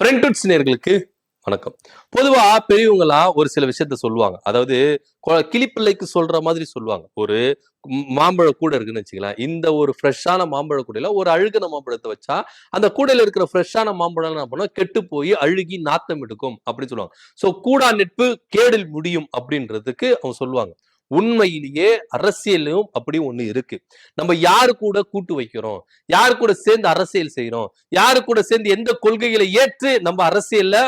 Friends நேயர்களுக்கு வணக்கம். பொதுவா பெரியவங்களா ஒரு சில விஷயத்த சொல்லுவாங்க. அதாவது கிளிப்பிள்ளைக்கு சொல்ற மாதிரி சொல்லுவாங்க. ஒரு மாம்பழ கூடை இருக்குன்னு வச்சுக்கலாம். இந்த ஒரு ஃப்ரெஷ்ஷான மாம்பழ கூடையில ஒரு அழுகுன மாம்பழத்த வச்சா, அந்த கூடையில இருக்கிற ஃப்ரெஷ்ஷான மாம்பழம் என்ன பண்ணும்? கெட்டு போய் அழுகி நாத்தம் எடுக்கும் அப்படின்னு சொல்லுவாங்க. ஸோ கூடா நட்பு கேடில் முடியும் அப்படின்றதுக்கு அவங்க சொல்லுவாங்க. உண்மையிலேயே அரசியலும் அப்படி ஒண்ணு இருக்கு. நம்ம யாரு கூட கூட்டு வைக்கிறோம், யாரு கூட சேர்ந்து அரசியல் செய்யறோம், யாரு கூட சேர்ந்து எந்த கொள்கைகளை ஏற்று நம்ம அரசியல்ல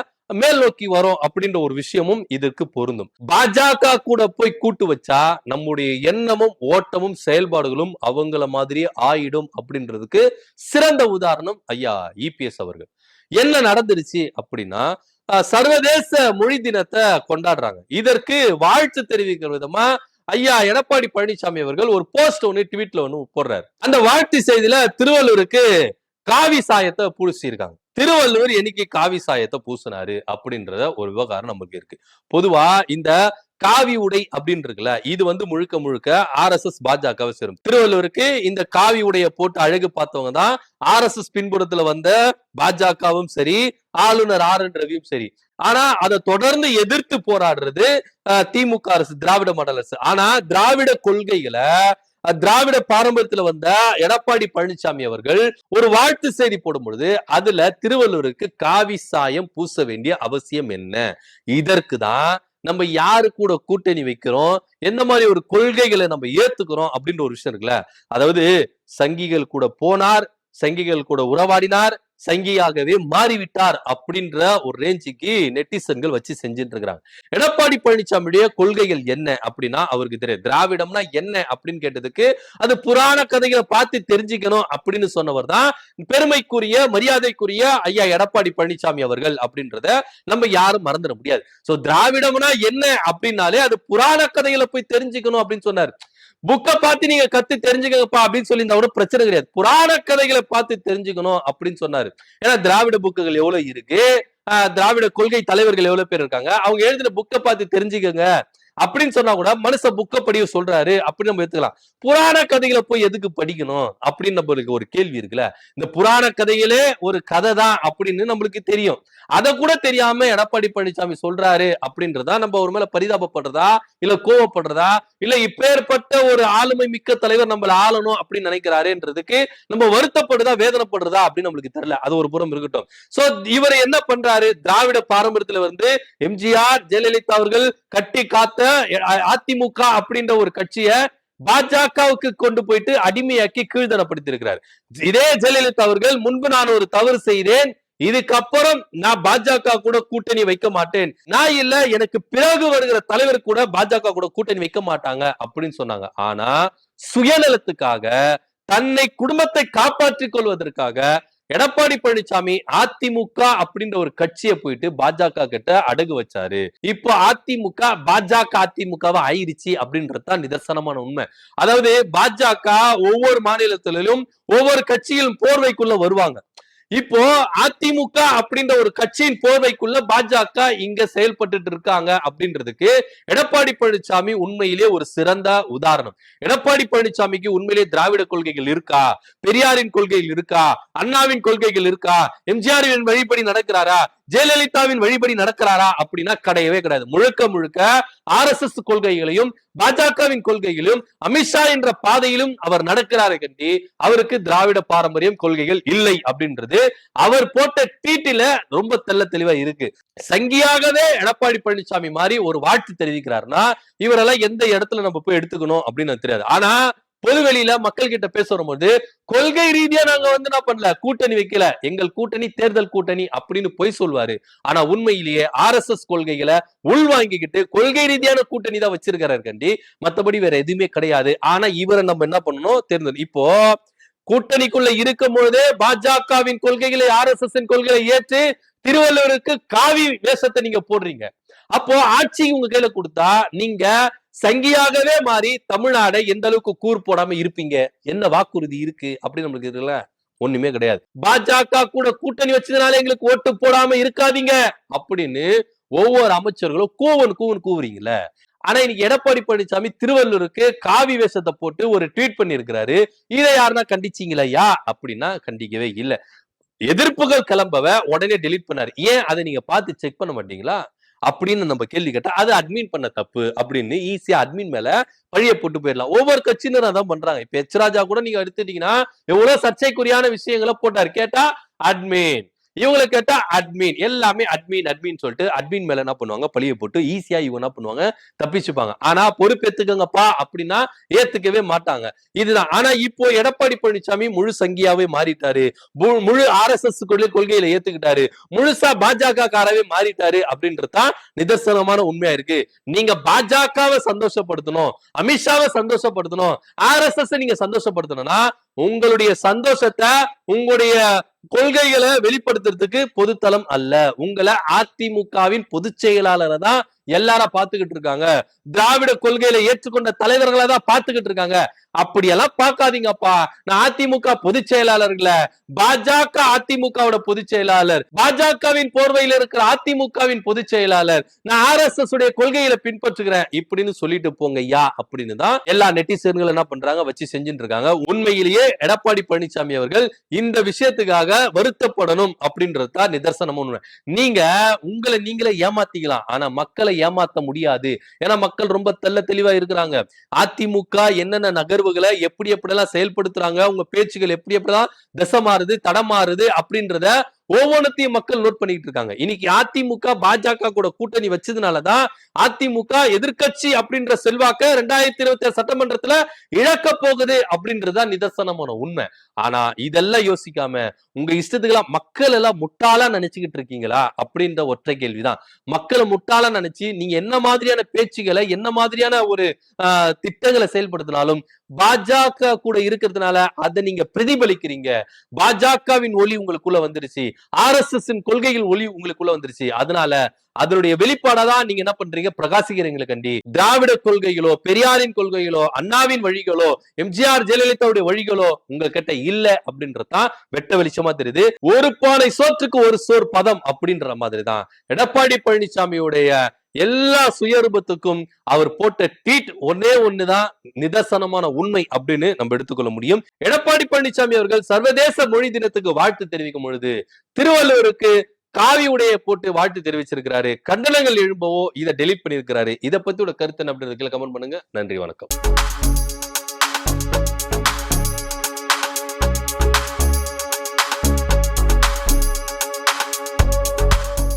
மேல் நோக்கி வரோம் அப்படின்ற ஒரு விஷயமும் இதற்கு பொருந்தும். பாஜக கூட போய் கூட்டு வச்சா நம்முடைய எண்ணமும் ஓட்டமும் செயல்பாடுகளும் அவங்கள மாதிரியே ஆயிடும் அப்படின்றதுக்கு சிறந்த உதாரணம் ஐயா இபிஎஸ் அவர்கள். என்ன நடந்துருச்சு அப்படின்னா, சர்வதேச மொழி தினத்தை கொண்டாடுறாங்க. இதற்கு வாழ்த்து தெரிவிக்கிற விதமா ஐயா எடப்பாடி பழனிசாமி அவர்கள் ஒரு போஸ்ட் ஒன்னு ட்வீட்ல ஒன்னு போடுறாரு. அந்த வாழ்த்து செய்தியில திருவள்ளூருக்கு காவி சாயத்தை பூசிருக்காங்க. திருவள்ளுவர் என்னைக்கு காவி சாயத்தை பூசினாரு அப்படின்றத ஒரு விவகாரம் நமக்கு இருக்கு. பொதுவா இந்த காவி உடை அப்படின்னு இருக்குல்ல, இது வந்து முழுக்க முழுக்க RSS பாஜகவை சேரும். திருவள்ளுவருக்கு இந்த காவி உடைய போட்டு அழகு பார்த்தவங்க தான் RSS பின்புறத்துல வந்த பாஜகவும் சரி, ஆளுநர் RN ரவியும் சரி. ஆனா அதை தொடர்ந்து எதிர்த்து போராடுறது திமுக அரசு, திராவிட மாடல் அரசு. ஆனா திராவிட கொள்கைகளை, திராவிட பாரம்பரியத்துல வந்த எடப்பாடி பழனிசாமி அவர்கள் ஒரு வாழ்த்து செய்தி போடும் பொழுது அதுல திருவள்ளுவருக்கு காவி சாயம் பூச வேண்டிய அவசியம் என்ன? இதற்கு தான் நம்ம யாரு கூட கூட்டணி வைக்கிறோம், எந்த மாதிரி ஒரு கொள்கைகளை நம்ம ஏத்துக்கிறோம் அப்படின்ற ஒரு விஷயம் இருக்குல்ல. அதாவது சங்கிகள் கூட போனார், சங்கிகள் கூட உறவாடினார், சங்கியாகவே மாறிவிட்டார் அப்படின்ற ஒரு ரேஞ்சுக்கு நெட்டிசன்கள் வச்சு செஞ்சுட்டு இருக்கிறாங்க. எடப்பாடி பழனிசாமியுடைய கொள்கைகள் என்ன அப்படின்னா அவருக்கு தெரியும். திராவிடம்னா என்ன அப்படின்னு கேட்டதுக்கு அது புராண கதைகளை பார்த்து தெரிஞ்சுக்கணும் அப்படின்னு சொன்னவர் தான் பெருமைக்குரிய மரியாதைக்குரிய ஐயா எடப்பாடி பழனிசாமி அவர்கள் அப்படின்றத நம்ம யாரும் மறந்துட முடியாது. சோ திராவிடம்னா என்ன அப்படின்னாலே அது புராண கதைகளை போய் தெரிஞ்சுக்கணும் அப்படின்னு சொன்னார். புக்கை பார்த்து நீங்க கத்து தெரிஞ்சுக்கப்பா அப்படின்னு சொல்லி இந்த பிரச்சனை கிடையாது. புராண கதைகளை பார்த்து தெரிஞ்சுக்கணும் அப்படின்னு சொன்னாரு. ஏன்னா திராவிட புக்குகள் எவ்வளவு இருக்கு, திராவிட கொள்கை தலைவர்கள் எவ்வளவு பேர் இருக்காங்க, அவங்க எழுதின புக்கை பார்த்து தெரிஞ்சுக்கங்க அப்படின்னு சொன்னா கூட மனுஷ புக்க படிய சொல்றாரு அப்படின்னு நம்ம எடுத்துக்கலாம். புராண கதைகளை போய் எதுக்கு படிக்கணும் அப்படின்னு நம்மளுக்கு ஒரு கேள்வி இருக்குல்ல. இந்த புராண கதைகளே ஒரு கதை தான் அப்படின்னு நம்மளுக்கு தெரியும். அதை கூட தெரியாம எடப்பாடி பழனிசாமி சொல்றாரு அப்படின்றதா நம்ம ஒரு மேல பரிதாபப்படுறதா, இல்ல கோவப்படுறதா, இல்ல இப்பேற்பட்ட ஒரு ஆளுமை மிக்க தலைவர் நம்மள ஆளணும் அப்படின்னு நினைக்கிறாருன்றதுக்கு நம்ம வருத்தப்படுறதா வேதனைப்படுறதா அப்படின்னு நம்மளுக்கு தெரியல. அது ஒரு புறம் இருக்கட்டும். சோ இவர் என்ன பண்றாரு? திராவிட பாரம்பரியத்துல வந்து எம்ஜிஆர் ஜெயலலிதா அவர்கள் கட்டி காத்த அதிமுக அப்படின்ற ஒரு கட்சியை பாஜகவுக்கு கொண்டு போயிட்டு அடிமையாக்கி கீழ்தரப்படுத்தி இருக்கிறார். இதே ஜெயலலிதா அவர்கள் முன்பு நான் ஒரு தவறு செய்தேன், இதுக்கப்புறம் நான் பாஜக கூட கூட்டணி வைக்க மாட்டேன், நான் இல்ல எனக்கு பிறகு வருகிற தலைவர் கூட பாஜக கூட கூட்டணி வைக்க மாட்டாங்க அப்படின்னு சொன்னாங்க. ஆனா சுயநலத்துக்காக, தன்னை குடும்பத்தை காப்பாற்றிக் கொள்வதற்காக எடப்பாடி பழனிசாமி அதிமுக அப்படின்ற ஒரு கட்சியை போயிட்டு பாஜக கிட்ட அடகு வச்சாரு. இப்போ அதிமுக பாஜக அதிமுகவா ஆயிருச்சு அப்படின்றதுதான் நிதர்சனமான உண்மை. அதாவது பாஜக ஒவ்வொரு மாநிலத்திலும் ஒவ்வொரு கட்சியிலும் போர்வைக்குள்ள வருவாங்க. இப்போ அதிமுக அப்படின்ற ஒரு கட்சியின் போர்வைக்குள்ள பாஜக இங்க செயல்பட்டு இருக்காங்க அப்படின்றதுக்கு எடப்பாடி பழனிசாமி உண்மையிலே ஒரு சிறந்த உதாரணம். எடப்பாடி பழனிசாமிக்கு உண்மையிலே திராவிட கொள்கைகள் இருக்கா, பெரியாரின் கொள்கைகள் இருக்கா, அண்ணாவின் கொள்கைகள் இருக்கா, எம்ஜிஆரின் வழிபடி நடக்கிறாரா, ஜெயலலிதாவின் வழிபடி நடக்கிறாரா அப்படின்னா கிடையவே கிடையாது. முழுக்க முழுக்க RSS கொள்கைகளையும் பாஜகவின் கொள்கைகளையும் அமித்ஷா என்ற பாதையிலும் அவர் நடக்கிறாரு கண்டி அவருக்கு திராவிட பாரம்பரியம் கொள்கைகள் இல்லை அப்படின்றது அவர் போட்ட ட்வீட்டில ரொம்ப தெள்ள தெளிவா இருக்கு. சங்கியாகவே எடப்பாடி பழனிசாமி மாதிரி ஒரு வாழ்த்து தெரிவிக்கிறாருன்னா இவரெல்லாம் எந்த இடத்துல நம்ம போய் எடுத்துக்கணும் அப்படின்னு தெரியாது. ஆனா பொதுவெளியில மக்கள் கிட்ட பேச வரும்போது கொள்கை ரீதியா நாங்க வந்து என்ன பண்ணல, கூட்டணி வைக்கல, எங்கள் கூட்டணி தேர்தல் கூட்டணி அப்படின்னு பொய் சொல்வாரு. ஆனா உண்மையிலேயே RSS கொள்கைகளை உள்வாங்கிக்கிட்டு கொள்கை ரீதியான கூட்டணி தான் வச்சிருக்கிறாரு கண்டி, மத்தபடி வேற எதுவுமே கிடையாது. ஆனா இவரை நம்ம என்ன பண்ணணும் தேர்தல் இப்போ கூட்டணிக்குள்ள இருக்கும் பொழுதே பாஜகவின் கொள்கைகளை RSS கொள்கைகளை ஏற்று திருவள்ளுவருக்கு காவி வேஷத்தை நீங்க போடுறீங்க. அப்போ ஆட்சி உங்க கையில கொடுத்தா நீங்க சங்கியாகவே மாறி தமிழ்நாடை எந்த அளவுக்கு கூர் போடாம இருப்பீங்க? என்ன வாக்குறுதி இருக்கு அப்படின்னு நம்மளுக்கு இருக்குல்ல, ஒண்ணுமே கிடையாது. பாஜக கூட கூட்டணி வச்சதுனால எங்களுக்கு ஓட்டு போடாம இருக்காதீங்க அப்படின்னு ஒவ்வொரு அமைச்சர்களும் கூவன் கூவுறீங்கல்ல. ஆனா இன்னைக்கு எடப்பாடி பழனிசாமி திருவள்ளூருக்கு காவி வேஷத்தை போட்டு ஒரு ட்வீட் பண்ணி இருக்கிறாரு. இதை யாருன்னா கண்டிச்சீங்களா அப்படின்னா கண்டிக்கவே இல்லை. எதிர்ப்புகள் கிளம்பவ உடனே டெலீட் பண்ணாரு. ஏன் அதை நீங்க பார்த்து செக் பண்ண மாட்டீங்களா அப்படின்னு நம்ம கேள்வி கேட்டா அது அட்மின் பண்ண தப்பு அப்படின்னு ஈஸியா அட்மின் மேல பழிய போட்டு போயிடலாம். ஒவ்வொரு கட்சியினரும் அதான் பண்றாங்க. இப்ப எச் ராஜா கூட நீங்க எடுத்துட்டீங்கன்னா எவ்வளவு சர்ச்சைக்குரியான விஷயங்களை போட்டாரு. கேட்டா அட்மின், இவங்களை கேட்டா அட்மின், எல்லாமே அட்மின் அட்மின் சொல்லிட்டு அட்மின் மேல என்ன பண்ணுவாங்க பழிய போட்டு ஈஸியா இவங்க என்ன பண்ணுவாங்க தப்பிச்சுப்பாங்க. ஆனா பொறுப்பேத்துக்கங்கப்பா அப்படின்னா ஏத்துக்கவே மாட்டாங்க. இதுதான். ஆனா இப்போ எடப்பாடி பழனிசாமி முழு சங்கியாவே மாறிட்டாரு, முழு RSS கொள்கையில ஏத்துக்கிட்டாரு, முழுசா பாஜக காரவே மாறிட்டாரு அப்படின்றதுதான் நிதர்சனமான உண்மையா இருக்கு. நீங்க பாஜகவை சந்தோஷப்படுத்தணும், அமித்ஷாவை சந்தோஷப்படுத்தணும், RSS நீங்க சந்தோஷப்படுத்தணும்னா உங்களுடைய சந்தோஷத்தை உங்களுடைய கொள்கைகளை வெளிப்படுத்துறதுக்கு பொதுத்தளம் அல்ல. உங்களை அதிமுகவின் பொதுச் செயலாளரை தான் எல்லாரும் பாத்துக்கிட்டு இருக்காங்க. திராவிட கொள்கையில ஏற்றுக்கொண்ட தலைவர்களை தான் பாத்துக்கிட்டு இருக்காங்க. அப்படியெல்லாம் பார்க்காதீங்கப்பா. நான் அதிமுக பொதுச் செயலாளர்ல, பாஜக அதிமுகவோட பொதுச் செயலாளர், பாஜகவின் போர்வையில் இருக்கிற அதிமுகவின் பொதுச் செயலாளர், நான் RSS உடைய கொள்கையில பின்பற்றுகிறேன் இப்படின்னு சொல்லிட்டு போங்க ஐயா அப்படின்னு தான் எல்லா நெட்டிசன்கள் என்ன பண்றாங்க வச்சு செஞ்சுட்டு இருக்காங்க. உண்மையிலேயே எடப்பாடி பழனிசாமி அவர்கள் இந்த விஷயத்துக்காக வருத்தப்படணும் அப்படின்றது தான் நிதர்சனமும் உண்மை. நீங்க உங்களை நீங்களே ஏமாத்திக்கலாம், ஆனா மக்களை ஏமாத்த முடியாது. ஏன்னா மக்கள் ரொம்ப தெளிவா இருக்கிறாங்க. அதிமுக என்னென்ன நகர்வுகளை எப்படி எப்படிலாம் செயல்படுத்துறாங்க, உங்க பேச்சுகள் எப்படி எப்படிலாம் திசை மாறுது தடம் மாறுது அப்படின்றத ஒவ்வொன்றத்தையும் மக்கள் நோட் பண்ணிட்டு இருக்காங்க. இன்னைக்கு அதிமுக பாஜக கூட கூட்டணி வச்சதுனாலதான் அதிமுக எதிர்கட்சி அப்படின்ற செல்வாக்க 2026 சட்டமன்றத்துல இழக்க போகுது அப்படின்றதா நிதர்சனமான உண்மை. ஆனா இதெல்லாம் யோசிக்காம உங்க இஷ்டத்துக்கெல்லாம் மக்கள் எல்லாம் முட்டாளா நினைச்சுக்கிட்டு இருக்கீங்களா அப்படின்ற ஒற்றை கேள்விதான். மக்களை முட்டாளா நினைச்சு நீங்க என்ன மாதிரியான பேச்சுகளை என்ன மாதிரியான ஒரு திட்டங்களை செயல்படுத்தினாலும் பாஜக கூட இருக்கிறதுனால அதை நீங்க பிரதிபலிக்கிறீங்க. பாஜகவின் ஒளி உங்களுக்குள்ள வந்துருச்சு, RSS கொள்கைகள் ஒளி உங்களுக்குள்ள வந்துருச்சு. அதனால அதனுடைய வெளிப்பாடாதான் நீங்க என்ன பண்றீங்க பிரகாசிக்கிறீங்களே கண்டி. திராவிட கொள்கைகளோ, பெரியாரின் கொள்கைகளோ, அண்ணாவின் வழிகளோ, எம்ஜிஆர் ஜெயலலிதாவுடைய வழிகளோ உங்க கிட்ட இல்ல அப்படின்றதான் வெட்ட வெளிச்சமா தெரியுது. ஒரு பானை சோற்றுக்கு ஒரு சோர் பதம் அப்படின்ற மாதிரிதான் எடப்பாடி பழனிசாமியுடைய எல்லா சுயரூபத்துக்கும் அவர் போட்ட ட்வீட் ஒன்னே ஒண்ணுதான் நிதர்சனமான உண்மை அப்படின்னு நம்ம எடுத்துக்கொள்ள முடியும். எடப்பாடி பழனிசாமி அவர்கள் சர்வதேச மொழி தினத்துக்கு வாழ்த்து தெரிவிக்கும் பொழுது திருவள்ளுவருக்கு காவி உடைய போட்டு வாழ்த்து தெரிவிச்சிருக்கிறாரு. கண்டனங்கள் எழும்பவோ இதை டெலீட் பண்ணிருக்கிறாரு. இதை பத்தியோட கருத்து என்ன அப்படின்னு கமெண்ட் பண்ணுங்க. நன்றி, வணக்கம்.